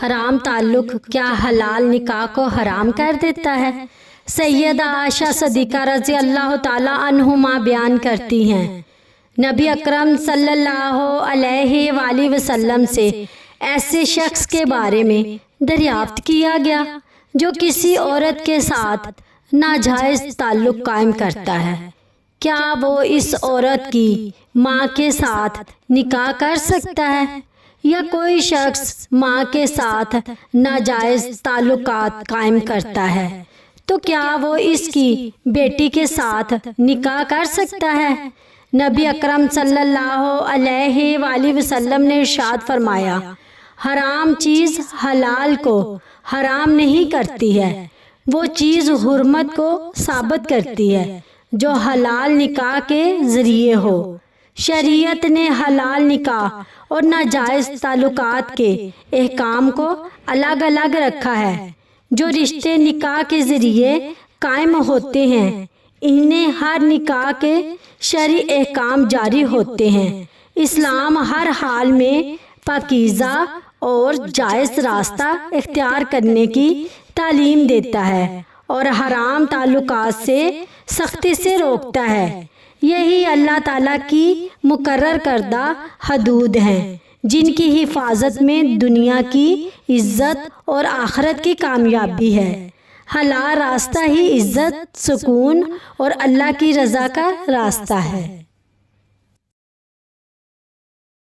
حرام تعلق کیا حلال نکاح کو حرام کر دیتا ہے؟ سیدہ عائشہ صدیقہ رضی اللہ تعالی عنہما بیان کرتی ہیں، نبی اکرم صلی اللہ علیہ وآلہ وسلم سے ایسے شخص کے بارے میں دریافت کیا گیا جو کسی عورت کے ساتھ ناجائز تعلق قائم کرتا ہے، کیا وہ اس عورت کی ماں کے ساتھ نکاح کر سکتا ہے؟ یا کوئی شخص ماں کے ساتھ ناجائز تعلقات قائم کرتا ہے تو کیا وہ اس کی بیٹی کے ساتھ نکاح کر سکتا ہے؟ نبی اکرم صلی اللہ علیہ وآلہ وسلم نے ارشاد فرمایا، حرام چیز حلال کو حرام نہیں کرتی ہے، وہ چیز حرمت کو ثابت کرتی ہے جو حلال نکاح کے ذریعے ہو۔ شریعت نے حلال نکاح اور ناجائز تعلقات کے احکام کو الگ الگ رکھا ہے۔ جو رشتے نکاح کے ذریعے قائم ہوتے ہیں انہیں ہر نکاح کے شرعی احکام جاری ہوتے ہیں۔ اسلام ہر حال میں پاکیزہ اور جائز راستہ اختیار کرنے کی تعلیم دیتا ہے اور حرام تعلقات سے سختی سے روکتا ہے۔ یہی اللہ تعالیٰ کی مقرر کردہ حدود ہیں جن کی حفاظت میں دنیا کی عزت اور آخرت کی کامیابی ہے۔ حلال راستہ ہی عزت، سکون اور اللہ کی رضا کا راستہ ہے۔